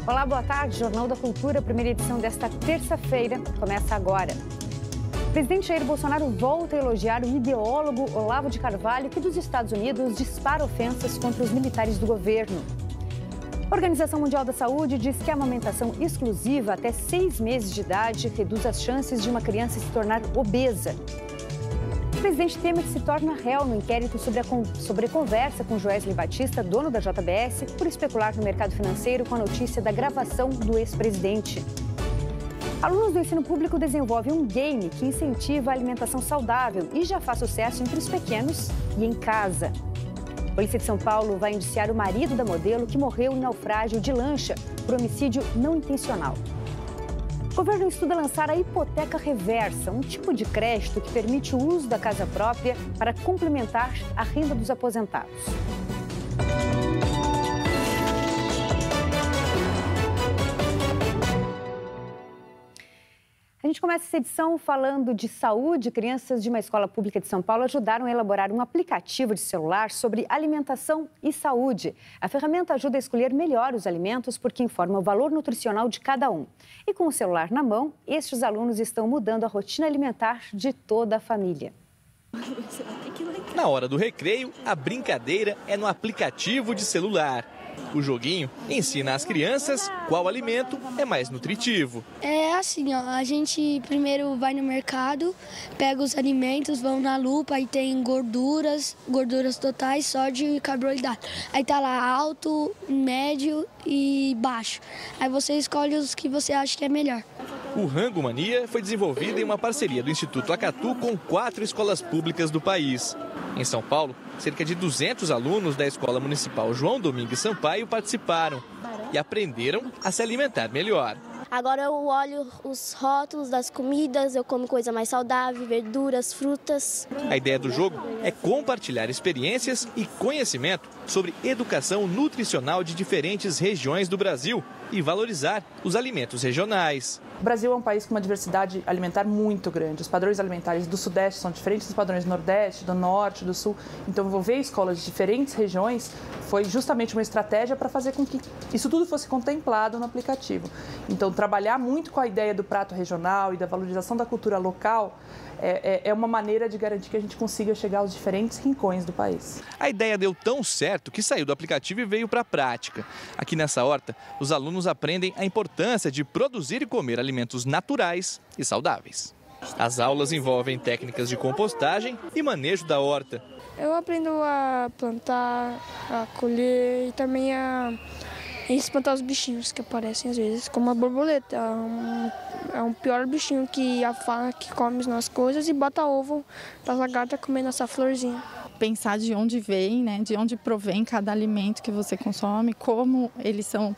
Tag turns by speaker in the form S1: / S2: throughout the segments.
S1: Olá, boa tarde. Jornal da Cultura, primeira edição desta terça-feira, começa agora. O presidente Jair Bolsonaro volta a elogiar o ideólogo Olavo de Carvalho, que dos Estados Unidos dispara ofensas contra os militares do governo. A Organização Mundial da Saúde diz que a amamentação exclusiva até 6 meses de idade reduz as chances de uma criança se tornar obesa. O presidente Temer se torna réu no inquérito sobre a conversa com Joesley Batista, dono da JBS, por especular no mercado financeiro com a notícia da gravação do ex-presidente. Alunos do ensino público desenvolvem um game que incentiva a alimentação saudável e já faz sucesso entre os pequenos e em casa. A Polícia de São Paulo vai indiciar o marido da modelo que morreu em naufrágio de lancha por homicídio não intencional. O governo estuda lançar a hipoteca reversa, um tipo de crédito que permite o uso da casa própria para complementar a renda dos aposentados. A gente começa essa edição falando de saúde. Crianças de uma escola pública de São Paulo ajudaram a elaborar um aplicativo de celular sobre alimentação e saúde. A ferramenta ajuda a escolher melhor os alimentos porque informa o valor nutricional de cada um. E com o celular na mão, estes alunos estão mudando a rotina alimentar de toda a família.
S2: Na hora do recreio, a brincadeira é no aplicativo de celular. O joguinho ensina às crianças qual alimento é mais nutritivo.
S3: É assim, ó, a gente primeiro vai no mercado, pega os alimentos, vão na lupa, aí tem gorduras totais, sódio e carboidrato. Aí tá lá alto, médio e baixo. Aí você escolhe os que você acha que é melhor.
S2: O Rango Mania foi desenvolvido em uma parceria do Instituto Acatu com 4 escolas públicas do país. Em São Paulo, cerca de 200 alunos da Escola Municipal João Domingues Sampaio participaram e aprenderam a se alimentar melhor.
S4: Agora eu olho os rótulos das comidas, eu como coisa mais saudável, verduras, frutas.
S2: A ideia do jogo é compartilhar experiências e conhecimento sobre educação nutricional de diferentes regiões do Brasil e valorizar os alimentos regionais.
S5: O Brasil é um país com uma diversidade alimentar muito grande. Os padrões alimentares do Sudeste são diferentes dos padrões do Nordeste, do Norte, do Sul. Então, envolver escolas de diferentes regiões foi justamente uma estratégia para fazer com que isso tudo fosse contemplado no aplicativo. Então, trabalhar muito com a ideia do prato regional e da valorização da cultura local é uma maneira de garantir que a gente consiga chegar aos diferentes rincões do país.
S2: A ideia deu tão certo que saiu do aplicativo e veio para a prática. Aqui nessa horta, os alunos aprendem a importância de produzir e comer alimentos naturais e saudáveis. As aulas envolvem técnicas de compostagem e manejo da horta.
S3: Eu aprendo a plantar, a colher e também a espantar os bichinhos que aparecem às vezes, como a borboleta. É um pior bichinho que come as nossas coisas e bota ovo para as lagartas comer nossa florzinha.
S6: Pensar de onde vem, né, de onde provém cada alimento que você consome, como eles são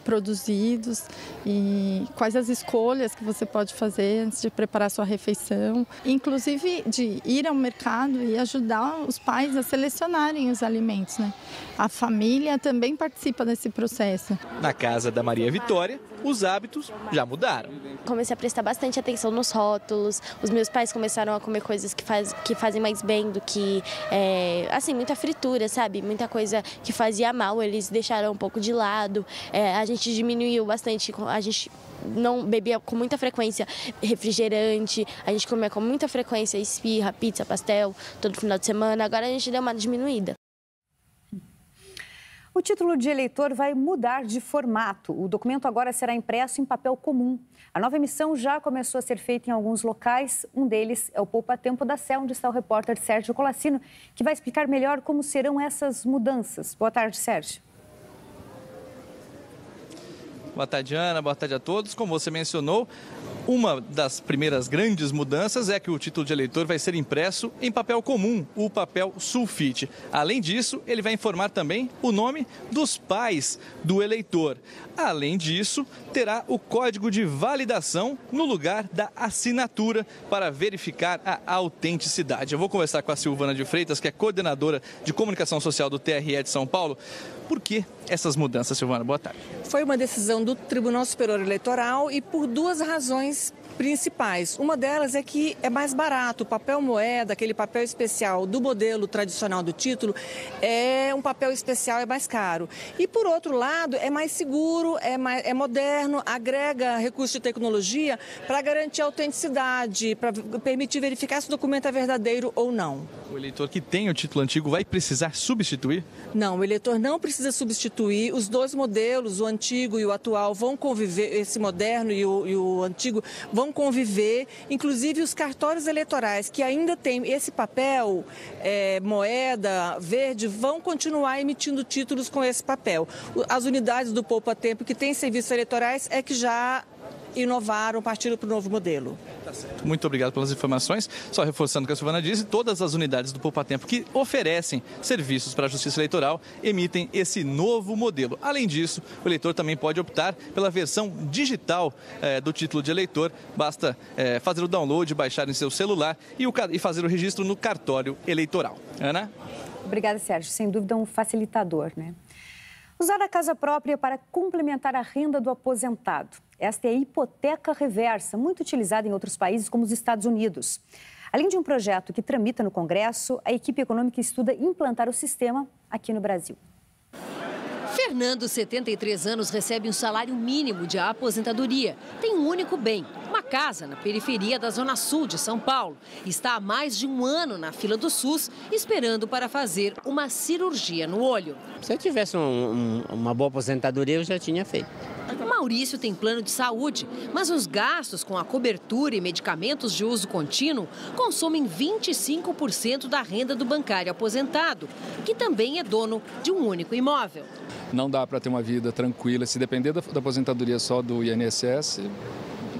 S6: produzidos e quais as escolhas que você pode fazer antes de preparar sua refeição. Inclusive de ir ao mercado e ajudar os pais a selecionarem os alimentos, né? A família também participa desse processo.
S2: Na casa da Maria Vitória, os hábitos já mudaram.
S4: Comecei a prestar bastante atenção nos rótulos. Os meus pais começaram a comer coisas que fazem mais bem do que, assim, muita fritura, sabe? Muita coisa que fazia mal, eles deixaram um pouco de lado. A gente diminuiu bastante, a gente não bebia com muita frequência refrigerante, a gente comia com muita frequência esfirra, pizza, pastel, todo final de semana. Agora a gente deu uma diminuída.
S1: O título de eleitor vai mudar de formato. O documento agora será impresso em papel comum. A nova emissão já começou a ser feita em alguns locais. Um deles é o Poupa Tempo da Sé, onde está o repórter Sérgio Colassino, que vai explicar melhor como serão essas mudanças. Boa tarde, Sérgio.
S2: Boa tarde, Ana. Boa tarde a todos. Como você mencionou, uma das primeiras grandes mudanças é que o título de eleitor vai ser impresso em papel comum, o papel sulfite. Além disso, ele vai informar também o nome dos pais do eleitor. Além disso, terá o código de validação no lugar da assinatura para verificar a autenticidade. Eu vou conversar com a Silvana de Freitas, que é coordenadora de comunicação social do TRE de São Paulo. Por que essas mudanças, Silvana? Boa tarde.
S7: Foi uma decisão do Tribunal Superior Eleitoral e por duas razões principais. Uma delas é que é mais barato. O papel moeda, aquele papel especial do modelo tradicional do título, é um papel especial, é mais caro. E, por outro lado, é mais seguro, é moderno, agrega recursos de tecnologia para garantir a autenticidade, para permitir verificar se o documento é verdadeiro ou não.
S2: O eleitor que tem o título antigo vai precisar substituir?
S7: Não, o eleitor não precisa substituir. Os dois modelos, o antigo e o atual, vão conviver, esse moderno e o antigo vão conviver. Inclusive os cartórios eleitorais que ainda têm esse papel, moeda verde, vão continuar emitindo títulos com esse papel. As unidades do Poupa Tempo que têm serviços eleitorais é que já inovaram, partiram para o novo modelo.
S2: Tá certo. Muito obrigado pelas informações. Só reforçando o que a Silvana disse, todas as unidades do Poupa Tempo que oferecem serviços para a Justiça Eleitoral emitem esse novo modelo. Além disso, o eleitor também pode optar pela versão digital do título de eleitor. Basta fazer o download, baixar em seu celular e fazer o registro no cartório eleitoral. Ana?
S1: Obrigada, Sérgio. Sem dúvida, um facilitador, né? Usar a casa própria para complementar a renda do aposentado. Esta é a hipoteca reversa, muito utilizada em outros países como os Estados Unidos. Além de um projeto que tramita no Congresso, a equipe econômica estuda implantar o sistema aqui no Brasil.
S8: Fernando, 73 anos, recebe um salário mínimo de aposentadoria. Tem um único bem, uma casa na periferia da Zona Sul de São Paulo. Está há mais de um ano na fila do SUS, esperando para fazer uma cirurgia no olho.
S9: Se eu tivesse uma boa aposentadoria, eu já tinha feito.
S8: Maurício tem plano de saúde, mas os gastos com a cobertura e medicamentos de uso contínuo consomem 25% da renda do bancário aposentado, que também é dono de um único imóvel.
S10: Não dá para ter uma vida tranquila. Se depender da aposentadoria só do INSS,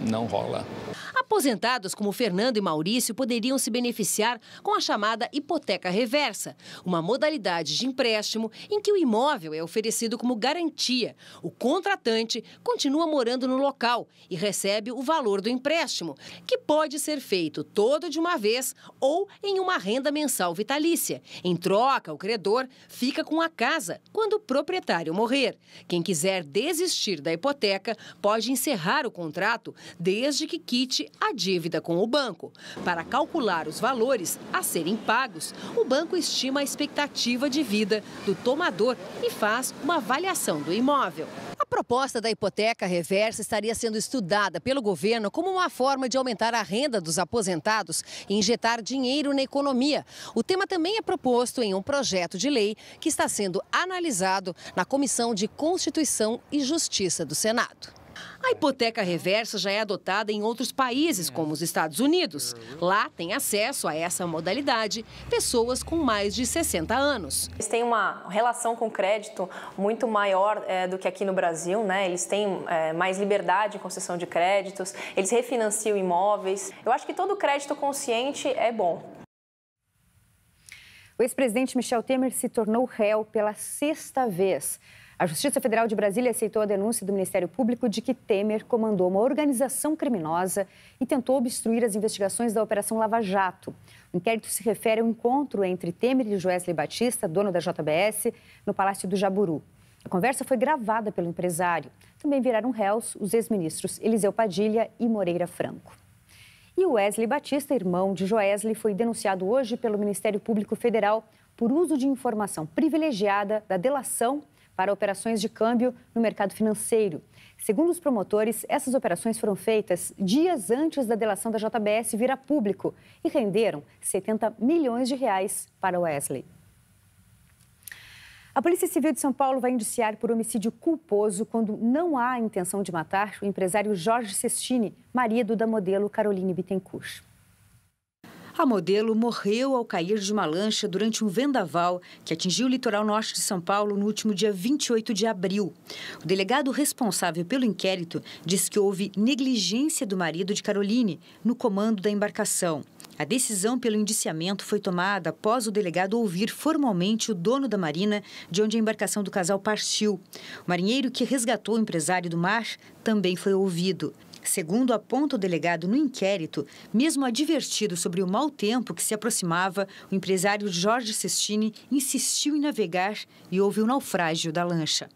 S10: não rola.
S8: Aposentados como Fernando e Maurício poderiam se beneficiar com a chamada hipoteca reversa, uma modalidade de empréstimo em que o imóvel é oferecido como garantia. O contratante continua morando no local e recebe o valor do empréstimo, que pode ser feito todo de uma vez ou em uma renda mensal vitalícia. Em troca, o credor fica com a casa quando o proprietário morrer. Quem quiser desistir da hipoteca pode encerrar o contrato desde que quite a dívida com o banco. Para calcular os valores a serem pagos, o banco estima a expectativa de vida do tomador e faz uma avaliação do imóvel. A proposta da hipoteca reversa estaria sendo estudada pelo governo como uma forma de aumentar a renda dos aposentados e injetar dinheiro na economia. O tema também é proposto em um projeto de lei que está sendo analisado na Comissão de Constituição e Justiça do Senado. A hipoteca reversa já é adotada em outros países, como os Estados Unidos. Lá tem acesso a essa modalidade pessoas com mais de 60 anos.
S11: Eles têm uma relação com crédito muito maior do que aqui no Brasil, né? Eles têm mais liberdade em concessão de créditos, eles refinanciam imóveis. Eu acho que todo crédito consciente é bom.
S1: O ex-presidente Michel Temer se tornou réu pela 6ª vez. A Justiça Federal de Brasília aceitou a denúncia do Ministério Público de que Temer comandou uma organização criminosa e tentou obstruir as investigações da Operação Lava Jato. O inquérito se refere ao encontro entre Temer e Joesley Batista, dono da JBS, no Palácio do Jaburu. A conversa foi gravada pelo empresário. Também viraram réus os ex-ministros Eliseu Padilha e Moreira Franco. E o Wesley Batista, irmão de Joesley, foi denunciado hoje pelo Ministério Público Federal por uso de informação privilegiada da delação para operações de câmbio no mercado financeiro. Segundo os promotores, essas operações foram feitas dias antes da delação da JBS vir a público e renderam 70 milhões de reais para o Wesley. A Polícia Civil de São Paulo vai indiciar por homicídio culposo quando não há intenção de matar o empresário Jorge Cestini, marido da modelo Caroline Bittencourt.
S12: A modelo morreu ao cair de uma lancha durante um vendaval que atingiu o litoral norte de São Paulo no último dia 28 de abril. O delegado responsável pelo inquérito diz que houve negligência do marido de Caroline no comando da embarcação. A decisão pelo indiciamento foi tomada após o delegado ouvir formalmente o dono da marina de onde a embarcação do casal partiu. O marinheiro que resgatou o empresário do mar também foi ouvido. Segundo aponta o delegado no inquérito, mesmo advertido sobre o mau tempo que se aproximava, o empresário Jorge Cestini insistiu em navegar e houve o naufrágio da lancha.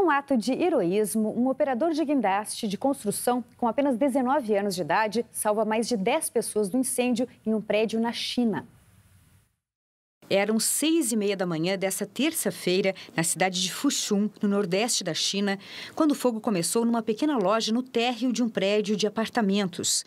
S1: Num ato de heroísmo, um operador de guindaste de construção com apenas 19 anos de idade salva mais de 10 pessoas do incêndio em um prédio na China.
S12: Eram 6h30 da manhã dessa terça-feira, na cidade de Fushun, no nordeste da China, quando o fogo começou numa pequena loja no térreo de um prédio de apartamentos.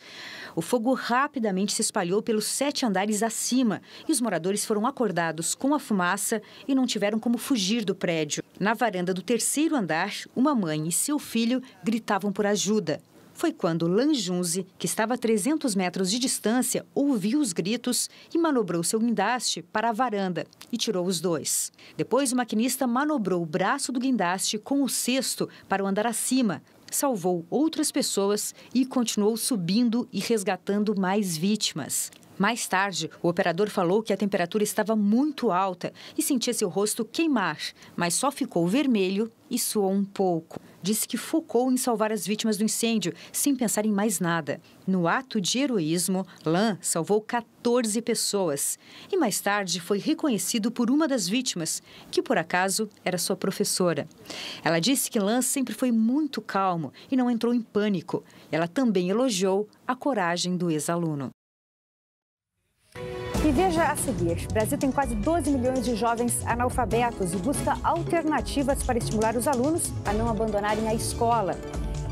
S12: O fogo rapidamente se espalhou pelos 7 andares acima e os moradores foram acordados com a fumaça e não tiveram como fugir do prédio. Na varanda do 3º andar, uma mãe e seu filho gritavam por ajuda. Foi quando Lan Junzi, que estava a 300 metros de distância, ouviu os gritos e manobrou seu guindaste para a varanda e tirou os 2. Depois, o maquinista manobrou o braço do guindaste com o cesto para o andar acima, salvou outras pessoas e continuou subindo e resgatando mais vítimas. Mais tarde, o operador falou que a temperatura estava muito alta e sentia seu rosto queimar, mas só ficou vermelho e suou um pouco. Disse que focou em salvar as vítimas do incêndio, sem pensar em mais nada. No ato de heroísmo, Lan salvou 14 pessoas. E mais tarde foi reconhecido por uma das vítimas, que por acaso era sua professora. Ela disse que Lan sempre foi muito calmo e não entrou em pânico. Ela também elogiou a coragem do ex-aluno.
S1: E veja a seguir, o Brasil tem quase 12 milhões de jovens analfabetos e busca alternativas para estimular os alunos a não abandonarem a escola.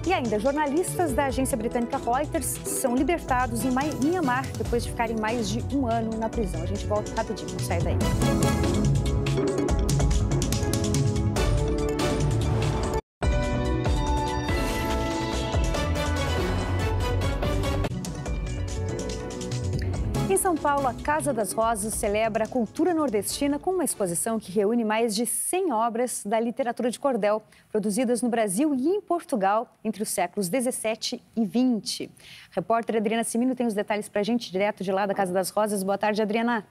S1: E ainda, jornalistas da agência britânica Reuters são libertados em Mianmar depois de ficarem mais de um ano na prisão. A gente volta rapidinho, não sai daí. Em São Paulo, a Casa das Rosas celebra a cultura nordestina com uma exposição que reúne mais de 100 obras da literatura de cordel, produzidas no Brasil e em Portugal entre os séculos 17 e 20. A repórter Adriana Cimino tem os detalhes para a gente, direto de lá da Casa das Rosas. Boa tarde, Adriana.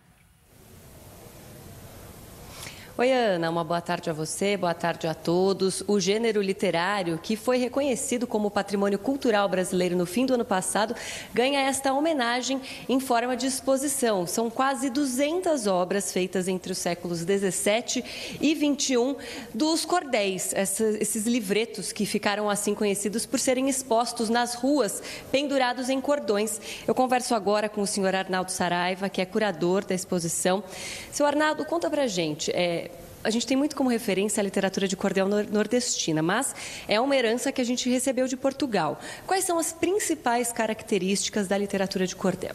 S13: Oi, Ana, uma boa tarde a você, boa tarde a todos. O gênero literário, que foi reconhecido como patrimônio cultural brasileiro no fim do ano passado, ganha esta homenagem em forma de exposição. São quase 200 obras feitas entre os séculos 17 e 21 dos cordéis, esses livretos que ficaram assim conhecidos por serem expostos nas ruas, pendurados em cordões. Eu converso agora com o senhor Arnaldo Saraiva, que é curador da exposição. Senhor Arnaldo, conta pra gente, a gente tem muito como referência a literatura de cordel nordestina, mas é uma herança que a gente recebeu de Portugal. Quais são as principais características da literatura de cordel?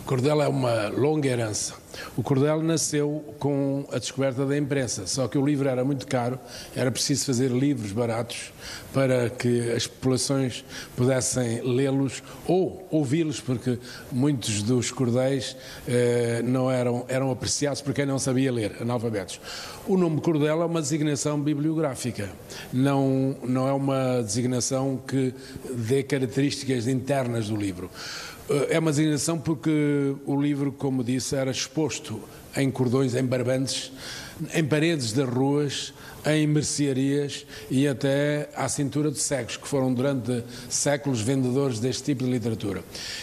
S14: O cordel é uma longa herança. O cordel nasceu com a descoberta da imprensa, só que o livro era muito caro, era preciso fazer livros baratos para que as populações pudessem lê-los ou ouvi-los, porque muitos dos cordéis eram apreciados por quem não sabia ler, analfabetos. O nome cordel é uma designação bibliográfica, não é uma designação que dê características internas do livro. É uma designação porque o livro, como disse, era exposto em cordões, em barbantes, em paredes das ruas, em mercearias e até à cintura de cegos, que foram durante séculos vendedores deste tipo de literatura.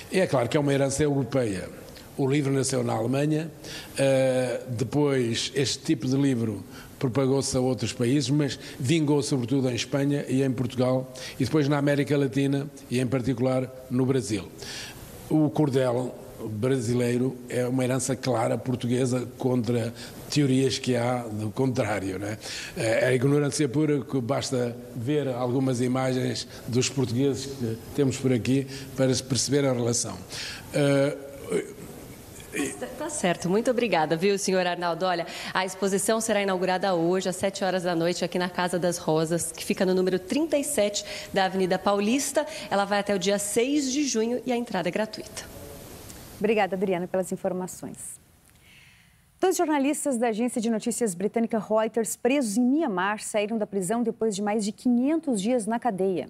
S14: E é claro que é uma herança europeia. O livro nasceu na Alemanha, depois este tipo de livro propagou-se a outros países, mas vingou sobretudo em Espanha e em Portugal, e depois na América Latina e em particular no Brasil. O cordel brasileiro é uma herança clara portuguesa contra teorias que há do contrário, né? É a ignorância pura, que basta ver algumas imagens dos portugueses que temos por aqui para se perceber a relação.
S13: Tá certo, muito obrigada, viu, senhor Arnaldo? Olha, a exposição será inaugurada hoje, às 7 horas da noite, aqui na Casa das Rosas, que fica no número 37 da Avenida Paulista. Ela vai até o dia 6 de junho e a entrada é gratuita.
S1: Obrigada, Adriana, pelas informações. 2 jornalistas da agência de notícias britânica Reuters, presos em Mianmar, saíram da prisão depois de mais de 500 dias na cadeia.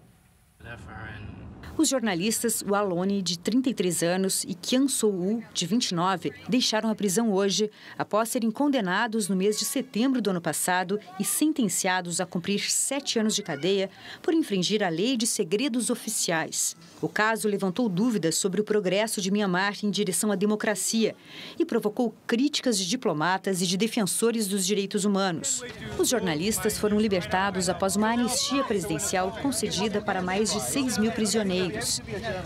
S12: Os jornalistas Walone, de 33 anos, e Kian Soo-woo, de 29, deixaram a prisão hoje, após serem condenados no mês de setembro do ano passado e sentenciados a cumprir 7 anos de cadeia por infringir a lei de segredos oficiais. O caso levantou dúvidas sobre o progresso de Myanmar em direção à democracia e provocou críticas de diplomatas e de defensores dos direitos humanos. Os jornalistas foram libertados após uma anistia presidencial concedida para mais de 6 mil prisioneiros.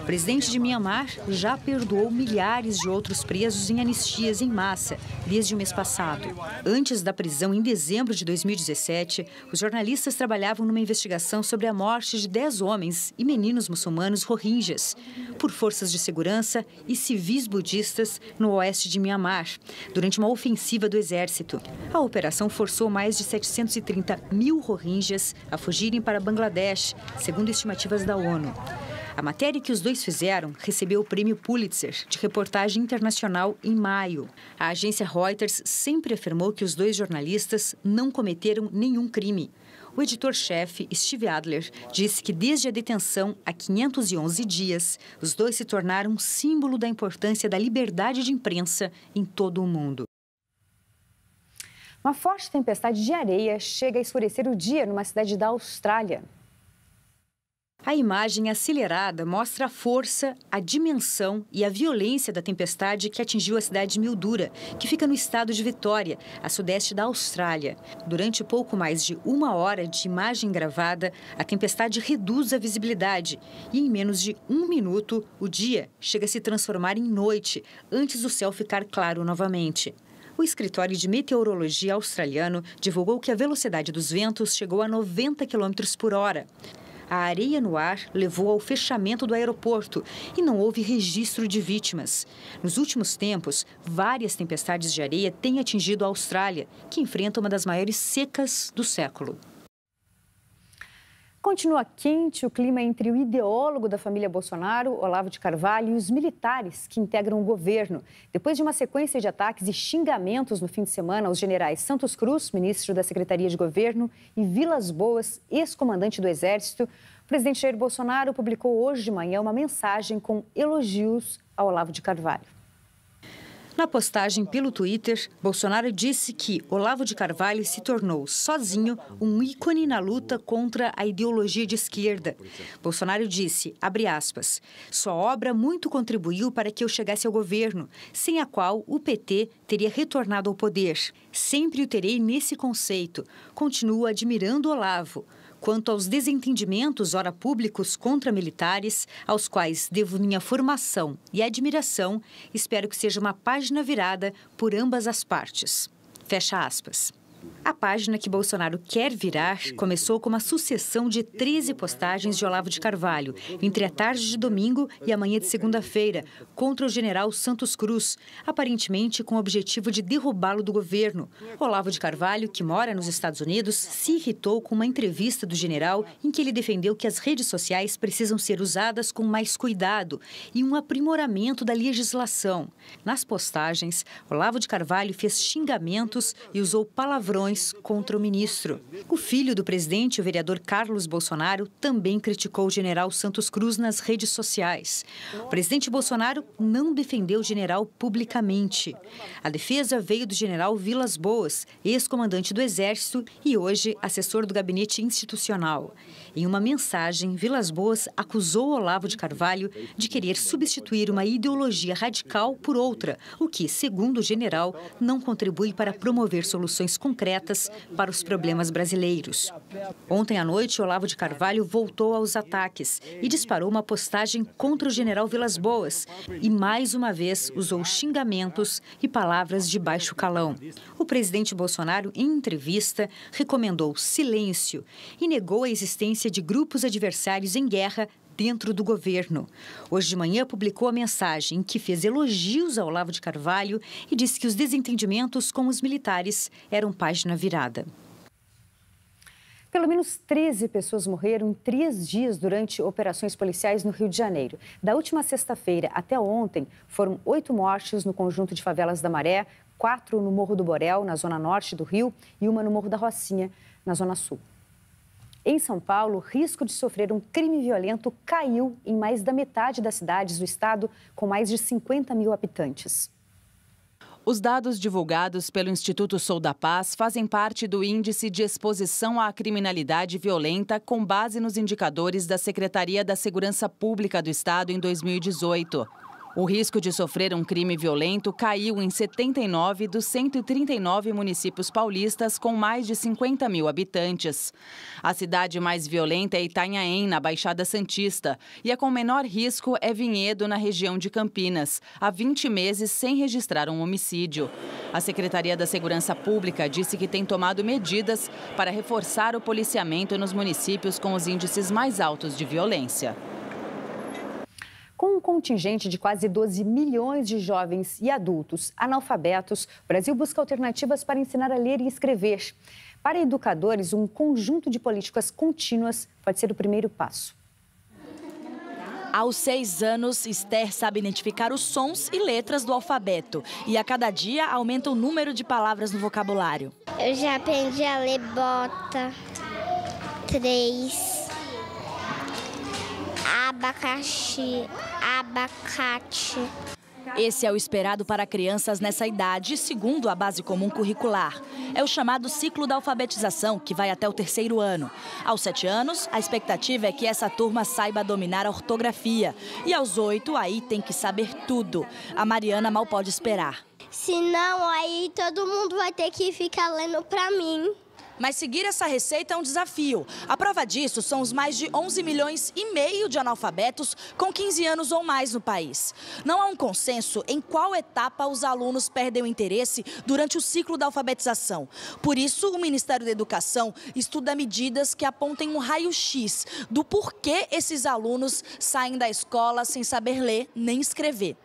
S12: O presidente de Myanmar já perdoou milhares de outros presos em anistias em massa desde o mês passado. Antes da prisão, em dezembro de 2017, os jornalistas trabalhavam numa investigação sobre a morte de 10 homens e meninos muçulmanos rohingyas por forças de segurança e civis budistas no oeste de Myanmar, durante uma ofensiva do exército. A operação forçou mais de 730 mil rohingyas a fugirem para Bangladesh, segundo estimativas da ONU. A matéria que os dois fizeram recebeu o prêmio Pulitzer de reportagem internacional em maio. A agência Reuters sempre afirmou que os dois jornalistas não cometeram nenhum crime. O editor-chefe, Steve Adler, disse que desde a detenção há 511 dias, os dois se tornaram um símbolo da importância da liberdade de imprensa em todo o mundo.
S1: Uma forte tempestade de areia chega a escurecer o dia numa cidade da Austrália.
S12: A imagem acelerada mostra a força, a dimensão e a violência da tempestade que atingiu a cidade de Mildura, que fica no estado de Vitória, a sudeste da Austrália. Durante pouco mais de 1 hora de imagem gravada, a tempestade reduz a visibilidade e, em menos de 1 minuto, o dia chega a se transformar em noite, antes do céu ficar claro novamente. O escritório de meteorologia australiano divulgou que a velocidade dos ventos chegou a 90 km por hora. A areia no ar levou ao fechamento do aeroporto e não houve registro de vítimas. Nos últimos tempos, várias tempestades de areia têm atingido a Austrália, que enfrenta uma das maiores secas do século.
S1: Continua quente o clima entre o ideólogo da família Bolsonaro, Olavo de Carvalho, e os militares que integram o governo. Depois de uma sequência de ataques e xingamentos no fim de semana aos generais Santos Cruz, ministro da Secretaria de Governo, e Vilas Boas, ex-comandante do Exército, o presidente Jair Bolsonaro publicou hoje de manhã uma mensagem com elogios ao Olavo de Carvalho.
S12: Na postagem pelo Twitter, Bolsonaro disse que Olavo de Carvalho se tornou, sozinho, um ícone na luta contra a ideologia de esquerda. Bolsonaro disse, abre aspas, sua obra muito contribuiu para que eu chegasse ao governo, sem a qual o PT teria retornado ao poder. Sempre o terei nesse conceito. Continuo admirando Olavo. Quanto aos desentendimentos, ora públicos, contra militares, aos quais devo minha formação e admiração, espero que seja uma página virada por ambas as partes. Fecha aspas. A página que Bolsonaro quer virar começou com uma sucessão de 13 postagens de Olavo de Carvalho, entre a tarde de domingo e a manhã de segunda-feira, contra o general Santos Cruz, aparentemente com o objetivo de derrubá-lo do governo. Olavo de Carvalho, que mora nos Estados Unidos, se irritou com uma entrevista do general em que ele defendeu que as redes sociais precisam ser usadas com mais cuidado e um aprimoramento da legislação. Nas postagens, Olavo de Carvalho fez xingamentos e usou palavrões contra o ministro. O filho do presidente, o vereador Carlos Bolsonaro, também criticou o general Santos Cruz nas redes sociais. O presidente Bolsonaro não defendeu o general publicamente. A defesa veio do general Vilas Boas, ex-comandante do Exército e hoje assessor do gabinete institucional. Em uma mensagem, Vilas Boas acusou Olavo de Carvalho de querer substituir uma ideologia radical por outra, o que, segundo o general, não contribui para promover soluções concretas para os problemas brasileiros. Ontem à noite, Olavo de Carvalho voltou aos ataques e disparou uma postagem contra o general Vilas Boas e, mais uma vez, usou xingamentos e palavras de baixo calão. O presidente Bolsonaro, em entrevista, recomendou silêncio e negou a existência de grupos adversários em guerra dentro do governo. Hoje de manhã publicou a mensagem em que fez elogios ao Olavo de Carvalho e disse que os desentendimentos com os militares eram página virada.
S1: Pelo menos 13 pessoas morreram em 3 dias durante operações policiais no Rio de Janeiro. Da última sexta-feira até ontem, foram 8 mortes no conjunto de favelas da Maré, 4 no Morro do Borel, na zona norte do Rio, e 1 no Morro da Rocinha, na zona sul. Em São Paulo, o risco de sofrer um crime violento caiu em mais da metade das cidades do estado, com mais de 50 mil habitantes.
S15: Os dados divulgados pelo Instituto Sou da Paz fazem parte do Índice de Exposição à Criminalidade Violenta com base nos indicadores da Secretaria da Segurança Pública do Estado em 2018. O risco de sofrer um crime violento caiu em 79 dos 139 municípios paulistas com mais de 50 mil habitantes. A cidade mais violenta é Itanhaém, na Baixada Santista, e a com menor risco é Vinhedo, na região de Campinas, há 20 meses sem registrar um homicídio. A Secretaria da Segurança Pública disse que tem tomado medidas para reforçar o policiamento nos municípios com os índices mais altos de violência.
S1: Com um contingente de quase 12 milhões de jovens e adultos analfabetos, o Brasil busca alternativas para ensinar a ler e escrever. Para educadores, um conjunto de políticas contínuas pode ser o primeiro passo.
S16: Aos 6 anos, Esther sabe identificar os sons e letras do alfabeto. E a cada dia aumenta o número de palavras no vocabulário.
S3: Eu já aprendi a ler bota, 3... abacaxi, abacate.
S16: Esse é o esperado para crianças nessa idade, segundo a Base Comum Curricular. É o chamado ciclo da alfabetização, que vai até o 3º ano. Aos 7 anos, a expectativa é que essa turma saiba dominar a ortografia. E aos 8, aí tem que saber tudo. A Mariana mal pode esperar.
S3: Senão, aí todo mundo vai ter que ficar lendo para mim.
S16: Mas seguir essa receita é um desafio. A prova disso são os mais de 11 milhões e meio de analfabetos com 15 anos ou mais no país. Não há um consenso em qual etapa os alunos perdem o interesse durante o ciclo da alfabetização. Por isso, o Ministério da Educação estuda medidas que apontem um raio-x do porquê esses alunos saem da escola sem saber ler nem escrever.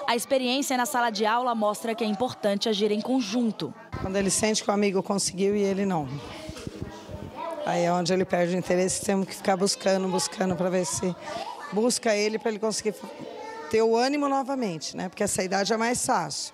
S16: A experiência na sala de aula mostra que é importante agir em conjunto.
S17: Quando ele sente que o amigo conseguiu e ele não. Aí é onde ele perde o interesse, temos que ficar buscando para ver se busca ele para ele conseguir ter o ânimo novamente, né? Porque essa idade é mais fácil.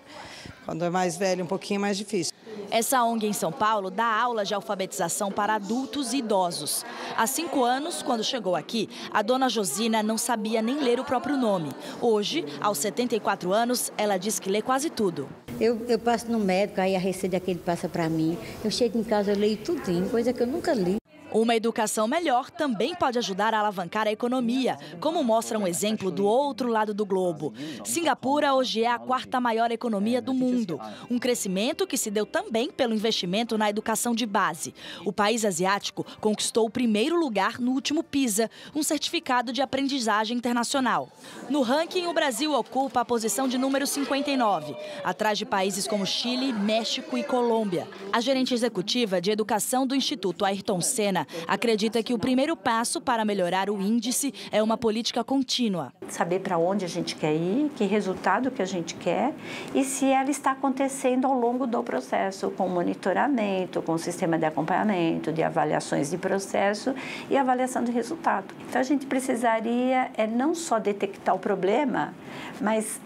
S17: Quando é mais velho, um pouquinho mais difícil.
S16: Essa ONG em São Paulo dá aulas de alfabetização para adultos e idosos. Há 5 anos, quando chegou aqui, a dona Josina não sabia nem ler o próprio nome. Hoje, aos 74 anos, ela diz que lê quase tudo.
S18: Eu passo no médico, aí a receita que ele passa para mim. Eu chego em casa, eu leio tudinho, coisa que eu nunca li.
S16: Uma educação melhor também pode ajudar a alavancar a economia, como mostra um exemplo do outro lado do globo. Singapura hoje é a 4ª maior economia do mundo, um crescimento que se deu também pelo investimento na educação de base. O país asiático conquistou o 1º lugar no último PISA, um certificado de aprendizagem internacional. No ranking, o Brasil ocupa a posição de número 59, atrás de países como Chile, México e Colômbia. A gerente executiva de educação do Instituto Ayrton Senna acredita que o primeiro passo para melhorar o índice é uma política contínua.
S19: Saber para onde a gente quer ir, que resultado que a gente quer e se ela está acontecendo ao longo do processo, com monitoramento, com o sistema de acompanhamento, de avaliações de processo e avaliação de resultado. Então a gente precisaria não só detectar o problema, mas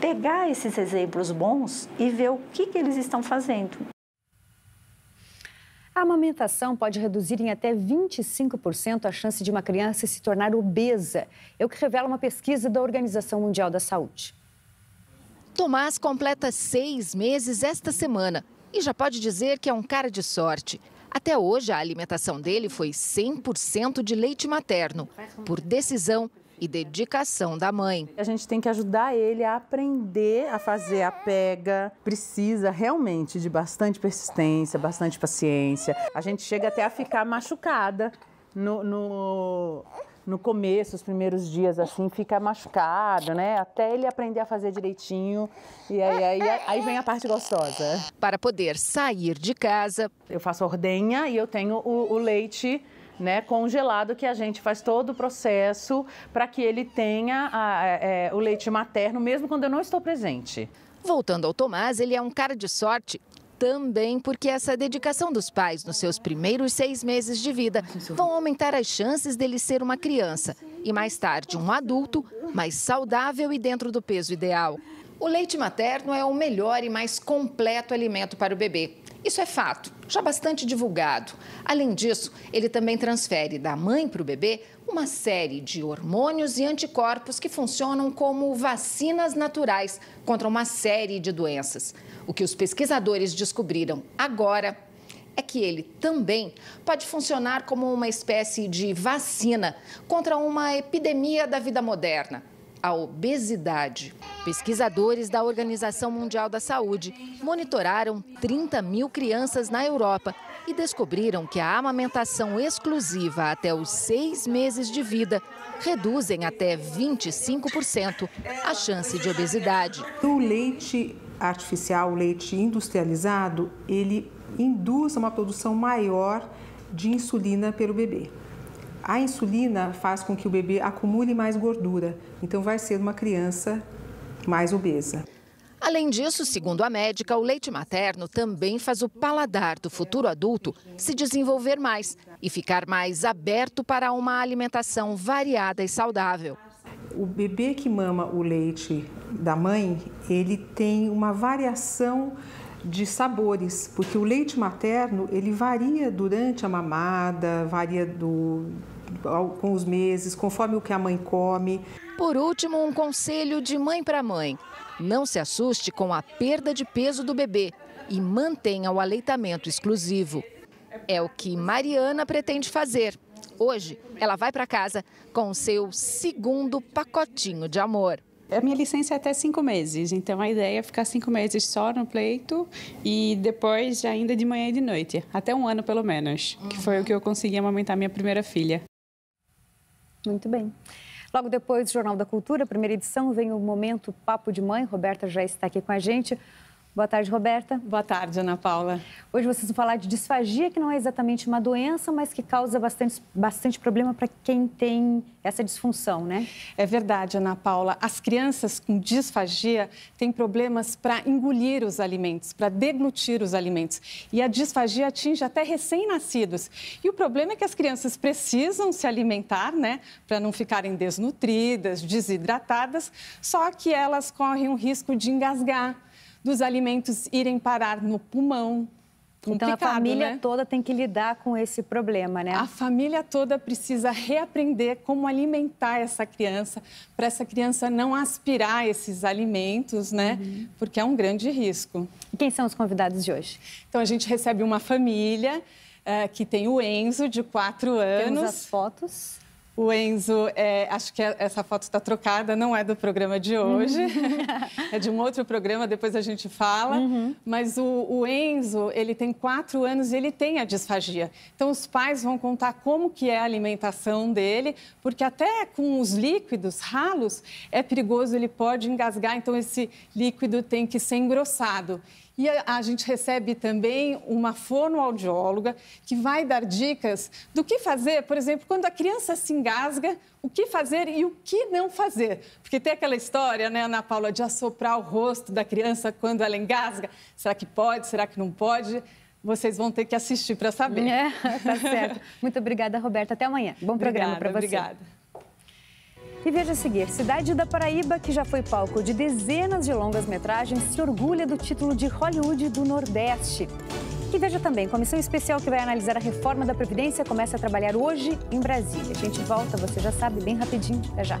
S19: pegar esses exemplos bons e ver o que eles estão fazendo.
S1: A amamentação pode reduzir em até 25% a chance de uma criança se tornar obesa. É o que revela uma pesquisa da Organização Mundial da Saúde.
S20: Tomás completa 6 meses esta semana e já pode dizer que é um cara de sorte. Até hoje, a alimentação dele foi 100% de leite materno, por decisão e dedicação da mãe.
S5: A gente tem que ajudar ele a aprender a fazer a pega. Precisa realmente de bastante persistência, bastante paciência. A gente chega até a ficar machucada no começo, os primeiros dias, assim, fica machucado, né? Até ele aprender a fazer direitinho. E aí vem a parte gostosa.
S20: Para poder sair de casa,
S5: eu faço ordenha e eu tenho o leite, né, congelado, que a gente faz todo o processo para que ele tenha o leite materno, mesmo quando eu não estou presente.
S20: Voltando ao Tomás, ele é um cara de sorte também porque essa dedicação dos pais nos seus primeiros 6 meses de vida vão aumentar as chances dele ser uma criança e mais tarde um adulto mais saudável e dentro do peso ideal. O leite materno é o melhor e mais completo alimento para o bebê. Isso é fato, já bastante divulgado. Além disso, ele também transfere da mãe para o bebê uma série de hormônios e anticorpos que funcionam como vacinas naturais contra uma série de doenças. O que os pesquisadores descobriram agora é que ele também pode funcionar como uma espécie de vacina contra uma epidemia da vida moderna, a obesidade. Pesquisadores da Organização Mundial da Saúde monitoraram 30 mil crianças na Europa e descobriram que a amamentação exclusiva até os 6 meses de vida reduzem até 25% a chance de obesidade.
S21: O leite artificial, o leite industrializado, ele induz uma produção maior de insulina pelo bebê. A insulina faz com que o bebê acumule mais gordura, então vai ser uma criança mais obesa.
S20: Além disso, segundo a médica, o leite materno também faz o paladar do futuro adulto se desenvolver mais e ficar mais aberto para uma alimentação variada e saudável.
S21: O bebê que mama o leite da mãe, ele tem uma variação de sabores, porque o leite materno, ele varia durante a mamada, varia com os meses, conforme o que a mãe come.
S20: Por último, um conselho de mãe para mãe. Não se assuste com a perda de peso do bebê e mantenha o aleitamento exclusivo. É o que Mariana pretende fazer. Hoje, ela vai para casa com o seu segundo pacotinho de amor.
S22: A minha licença é até 5 meses, então a ideia é ficar 5 meses só no peito e depois ainda de manhã e de noite, até 1 ano pelo menos, que foi o que eu consegui amamentar minha primeira filha.
S1: Muito bem. Logo depois do Jornal da Cultura, primeira edição, vem o Momento Papo de Mãe. Roberta já está aqui com a gente. Boa tarde, Roberta.
S22: Boa tarde, Ana Paula.
S1: Hoje vocês vão falar de disfagia, que não é exatamente uma doença, mas que causa bastante problema para quem tem essa disfunção, né?
S22: É verdade, Ana Paula. As crianças com disfagia têm problemas para engolir os alimentos, para deglutir os alimentos. E a disfagia atinge até recém-nascidos. E o problema é que as crianças precisam se alimentar, né, para não ficarem desnutridas, desidratadas, só que elas correm o risco de engasgar, dos alimentos irem parar no pulmão.
S1: Então a família toda tem que lidar com esse problema, né?
S22: A família toda precisa reaprender como alimentar essa criança, para essa criança não aspirar esses alimentos, né? Porque é um grande risco.
S1: E quem são os convidados de hoje?
S22: Então a gente recebe uma família que tem o Enzo, de 4 anos.
S1: Temos as fotos.
S22: O Enzo, acho que essa foto está trocada, não é do programa de hoje, é de um outro programa, depois a gente fala. Mas o Enzo, ele tem 4 anos e ele tem a disfagia. Então, os pais vão contar como que é a alimentação dele, porque até com os líquidos ralos é perigoso, ele pode engasgar, então esse líquido tem que ser engrossado. E a gente recebe também uma fonoaudióloga que vai dar dicas do que fazer, por exemplo, quando a criança se engasga, o que fazer e o que não fazer. Porque tem aquela história, né, Ana Paula, de assoprar o rosto da criança quando ela engasga. Será que pode? Será que não pode? Vocês vão ter que assistir para saber.
S1: Tá certo. Muito obrigada, Roberta. Até amanhã. Bom programa para você.
S22: Obrigada.
S1: E veja a seguir, cidade da Paraíba, que já foi palco de dezenas de longas-metragens, se orgulha do título de Hollywood do Nordeste. E veja também, comissão especial que vai analisar a reforma da Previdência começa a trabalhar hoje em Brasília. A gente volta, você já sabe, bem rapidinho. Até já.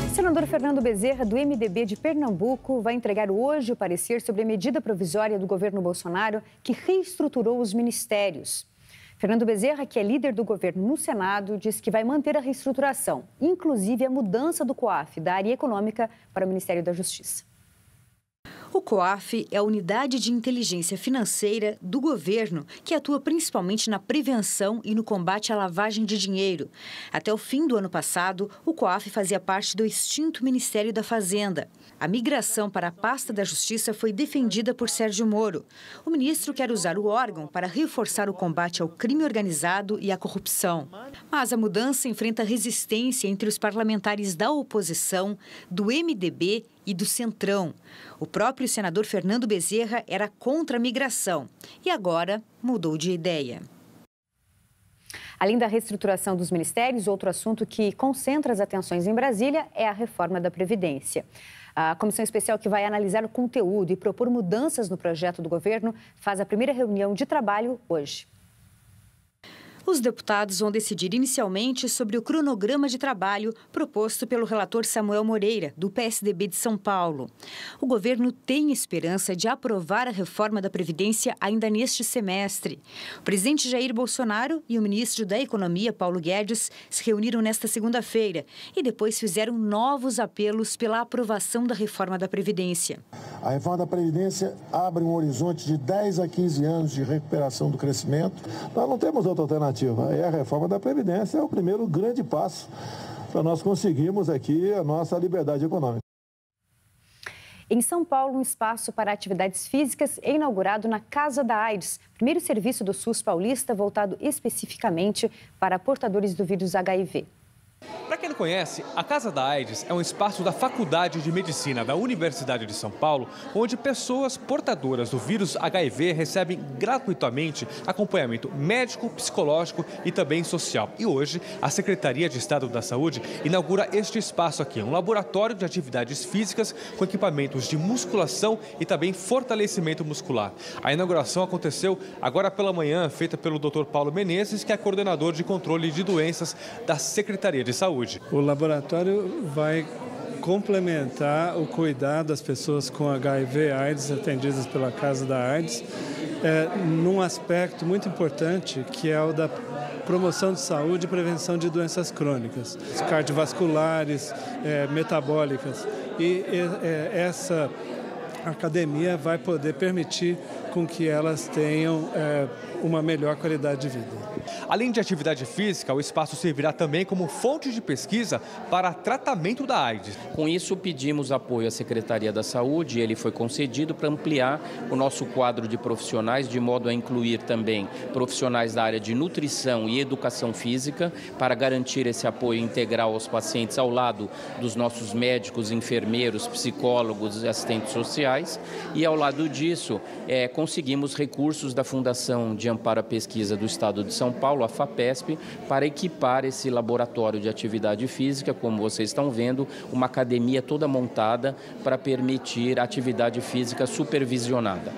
S1: O senador Fernando Bezerra, do MDB de Pernambuco, vai entregar hoje o parecer sobre a medida provisória do governo Bolsonaro que reestruturou os ministérios. Fernando Bezerra, que é líder do governo no Senado, diz que vai manter a reestruturação, inclusive a mudança do COAF, da área econômica, para o Ministério da Justiça.
S12: O COAF é a unidade de inteligência financeira do governo que atua principalmente na prevenção e no combate à lavagem de dinheiro. Até o fim do ano passado, o COAF fazia parte do extinto Ministério da Fazenda. A migração para a pasta da Justiça foi defendida por Sérgio Moro. O ministro quer usar o órgão para reforçar o combate ao crime organizado e à corrupção. Mas a mudança enfrenta resistência entre os parlamentares da oposição, do MDB e do Centrão. O próprio senador Fernando Bezerra era contra a migração e agora mudou de ideia.
S1: Além da reestruturação dos ministérios, outro assunto que concentra as atenções em Brasília é a reforma da Previdência. A comissão especial que vai analisar o conteúdo e propor mudanças no projeto do governo faz a primeira reunião de trabalho hoje.
S12: Os deputados vão decidir inicialmente sobre o cronograma de trabalho proposto pelo relator Samuel Moreira, do PSDB de São Paulo. O governo tem esperança de aprovar a reforma da Previdência ainda neste semestre. O presidente Jair Bolsonaro e o ministro da Economia, Paulo Guedes, se reuniram nesta segunda-feira e depois fizeram novos apelos pela aprovação da reforma da Previdência.
S4: A reforma da Previdência abre um horizonte de 10 a 15 anos de recuperação do crescimento. Nós não temos outra alternativa. A reforma da Previdência é o primeiro grande passo para nós conseguirmos aqui a nossa liberdade econômica.
S1: Em São Paulo, um espaço para atividades físicas é inaugurado na Casa da AIDS, primeiro serviço do SUS paulista voltado especificamente para portadores do vírus HIV.
S6: Para quem não conhece, a Casa da AIDS é um espaço da Faculdade de Medicina da Universidade de São Paulo, onde pessoas portadoras do vírus HIV recebem gratuitamente acompanhamento médico, psicológico e também social. E hoje, a Secretaria de Estado da Saúde inaugura este espaço aqui, um laboratório de atividades físicas com equipamentos de musculação e também fortalecimento muscular. A inauguração aconteceu agora pela manhã, feita pelo Dr. Paulo Menezes, que é coordenador de controle de doenças da Secretaria de Saúde.
S23: O laboratório vai complementar o cuidado das pessoas com HIV/AIDS atendidas pela Casa da AIDS, num aspecto muito importante, que é o da promoção de saúde e prevenção de doenças crônicas, cardiovasculares, metabólicas. E essa academia vai poder permitir com que elas tenham uma melhor qualidade de vida.
S6: Além de atividade física, o espaço servirá também como fonte de pesquisa para tratamento da AIDS.
S24: Com isso, pedimos apoio à Secretaria da Saúde e ele foi concedido para ampliar o nosso quadro de profissionais, de modo a incluir também profissionais da área de nutrição e educação física, para garantir esse apoio integral aos pacientes ao lado dos nossos médicos, enfermeiros, psicólogos e assistentes sociais. E ao lado disso, conseguimos recursos da Fundação de Amparo à Pesquisa do Estado de São Paulo, a FAPESP, para equipar esse laboratório de atividade física, como vocês estão vendo, uma academia toda montada para permitir atividade física supervisionada.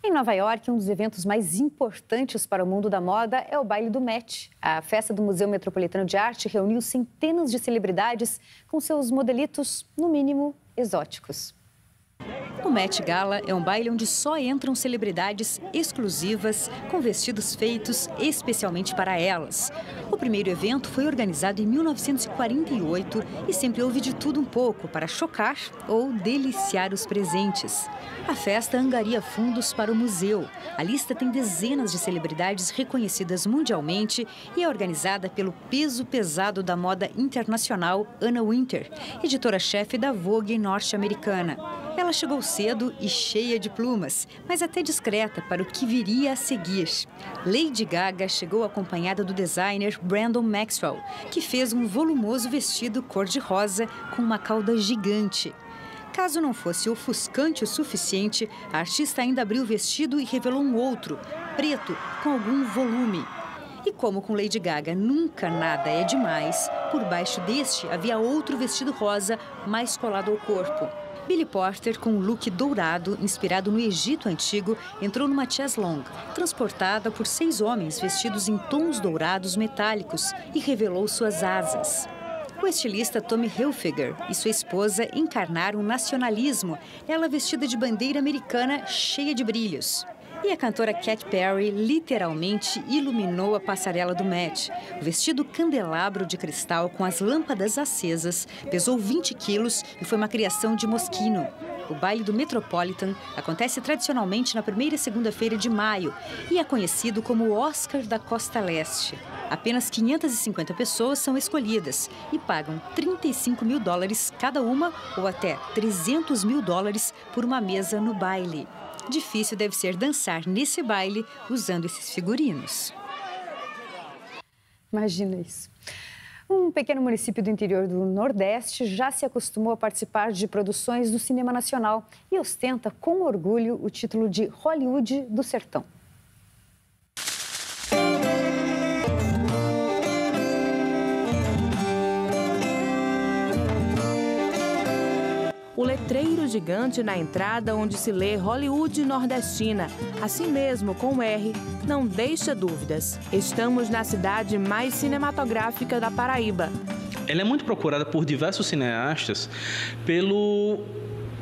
S1: Em Nova York, um dos eventos mais importantes para o mundo da moda é o baile do Met. A festa do Museu Metropolitano de Arte reuniu centenas de celebridades com seus modelitos, no mínimo, exóticos.
S12: O Met Gala é um baile onde só entram celebridades exclusivas com vestidos feitos especialmente para elas. O primeiro evento foi organizado em 1948 e sempre houve de tudo um pouco para chocar ou deliciar os presentes. A festa angaria fundos para o museu. A lista tem dezenas de celebridades reconhecidas mundialmente e é organizada pelo peso pesado da moda internacional Anna Wintour, editora-chefe da Vogue norte-americana. Ela chegou cedo e cheia de plumas, mas até discreta para o que viria a seguir. Lady Gaga chegou acompanhada do designer Brandon Maxwell, que fez um volumoso vestido cor-de-rosa com uma cauda gigante. Caso não fosse ofuscante o suficiente, a artista ainda abriu o vestido e revelou um outro, preto, com algum volume. E como com Lady Gaga nunca nada é demais, por baixo deste havia outro vestido rosa mais colado ao corpo. Billy Porter, com um look dourado, inspirado no Egito Antigo, entrou numa chaise longue, transportada por 6 homens vestidos em tons dourados metálicos e revelou suas asas. O estilista Tommy Hilfiger e sua esposa encarnaram o nacionalismo, ela vestida de bandeira americana cheia de brilhos. E a cantora Katy Perry literalmente iluminou a passarela do Met. O vestido candelabro de cristal com as lâmpadas acesas pesou 20 quilos e foi uma criação de Moschino. O baile do Metropolitan acontece tradicionalmente na primeira segunda-feira de maio e é conhecido como o Oscar da Costa Leste. Apenas 550 pessoas são escolhidas e pagam $35 mil cada uma ou até $300 mil por uma mesa no baile. Difícil deve ser dançar nesse baile usando esses figurinos.
S1: Imagina isso. Um pequeno município do interior do Nordeste já se acostumou a participar de produções do cinema nacional e ostenta com orgulho o título de Hollywood do Sertão.
S2: o letreiro gigante na entrada onde se lê Hollywood Nordestina, assim mesmo com R, não deixa dúvidas. Estamos na cidade mais cinematográfica da Paraíba.
S7: Ela é muito procurada por diversos cineastas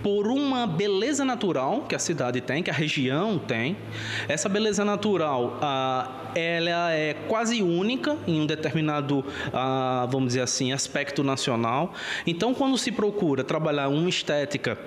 S7: por uma beleza natural que a cidade tem, que a região tem. Essa beleza natural, ela é quase única em um determinado, vamos dizer assim, aspecto nacional. Então, quando se procura trabalhar uma estética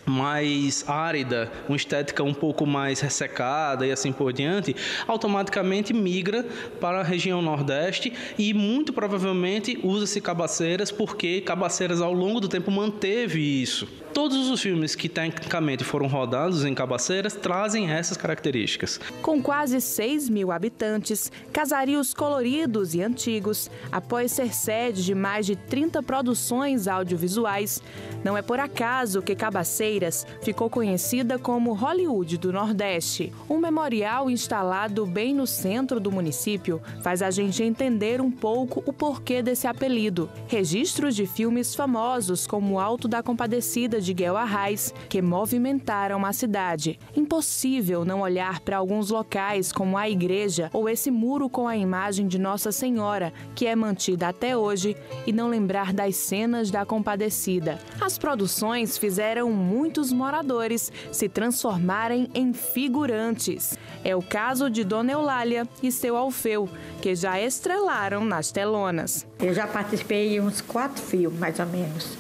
S7: mais árida, uma estética um pouco mais ressecada e assim por diante, automaticamente migra para a região Nordeste e muito provavelmente usa-se Cabaceiras, porque Cabaceiras ao longo do tempo manteve isso. Todos os filmes que tecnicamente foram rodados em Cabaceiras trazem essas características.
S2: Com quase 6.000 habitantes, casarios coloridos e antigos, após ser sede de mais de 30 produções audiovisuais, não é por acaso que Cabaceiras ficou conhecida como Hollywood do Nordeste. Um memorial instalado bem no centro do município faz a gente entender um pouco o porquê desse apelido. Registros de filmes famosos como O Alto da Compadecida de Guel Arraes, que movimentaram a cidade. Impossível não olhar para alguns locais como a igreja ou esse muro com a imagem de Nossa Senhora, que é mantida até hoje, e não lembrar das cenas da Compadecida. As produções fizeram muitos moradores se transformarem em figurantes. É o caso de Dona Eulália e seu Alfeu, que já estrelaram nas telonas.
S9: Eu já participei de uns 4 filmes, mais ou menos.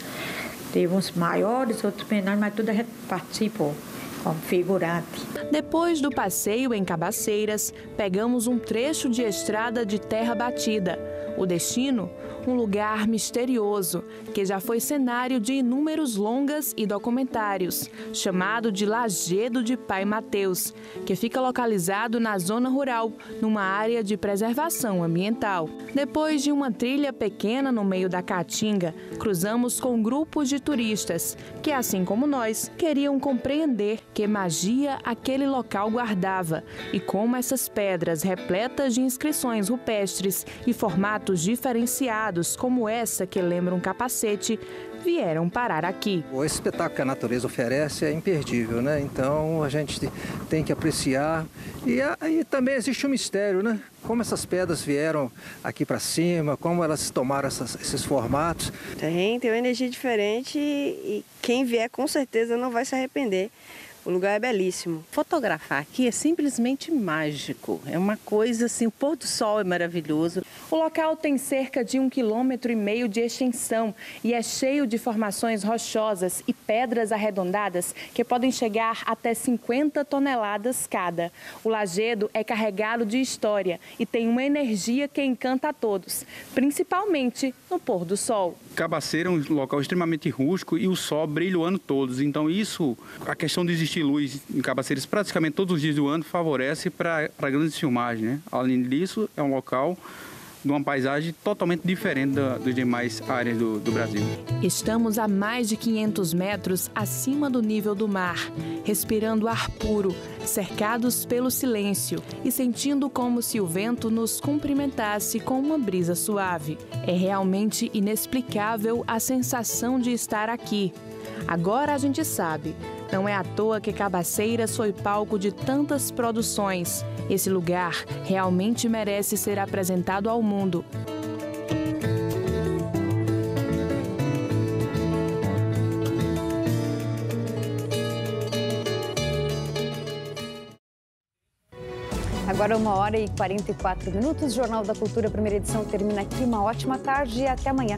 S9: Teve uns maiores, outros menores, mas tudo a gente participou como figurante.
S2: Depois do passeio em Cabaceiras, pegamos um trecho de estrada de terra batida. O destino? Um lugar misterioso, que já foi cenário de inúmeros longas e documentários, chamado de Lajedo de Pai Mateus, que fica localizado na zona rural, numa área de preservação ambiental. Depois de uma trilha pequena no meio da Caatinga, cruzamos com grupos de turistas, que, assim como nós, queriam compreender que magia aquele local guardava e como essas pedras repletas de inscrições rupestres e formatos diferenciados, como essa que lembra um capacete, vieram parar aqui.
S10: O espetáculo que a natureza oferece é imperdível, né? Então a gente tem que apreciar. E aí também existe um mistério, né? Como essas pedras vieram aqui para cima, como elas tomaram esses formatos.
S25: Tem uma energia diferente e quem vier com certeza não vai se arrepender. O lugar é belíssimo.
S26: Fotografar aqui é simplesmente mágico. É uma coisa assim, o pôr do sol é maravilhoso.
S2: O local tem cerca de 1,5 km de extensão e é cheio de formações rochosas e pedras arredondadas que podem chegar até 50 toneladas cada. O Lajedo é carregado de história e tem uma energia que encanta a todos, principalmente no pôr do sol.
S27: Cabaceira é um local extremamente rústico e o sol brilha o ano todo. Então isso, a questão de existir luz em Cabaceiras praticamente todos os dias do ano favorece para grandes filmagens, né? Além disso, é um local de uma paisagem totalmente diferente das demais áreas do Brasil.
S2: Estamos a mais de 500 metros acima do nível do mar, respirando ar puro, cercados pelo silêncio e sentindo como se o vento nos cumprimentasse com uma brisa suave. É realmente inexplicável a sensação de estar aqui. Agora a gente sabe. Não é à toa que Cabaceiras foi palco de tantas produções. Esse lugar realmente merece ser apresentado ao mundo.
S1: Agora 1h44. Jornal da Cultura, primeira edição, termina aqui. Uma ótima tarde e até amanhã.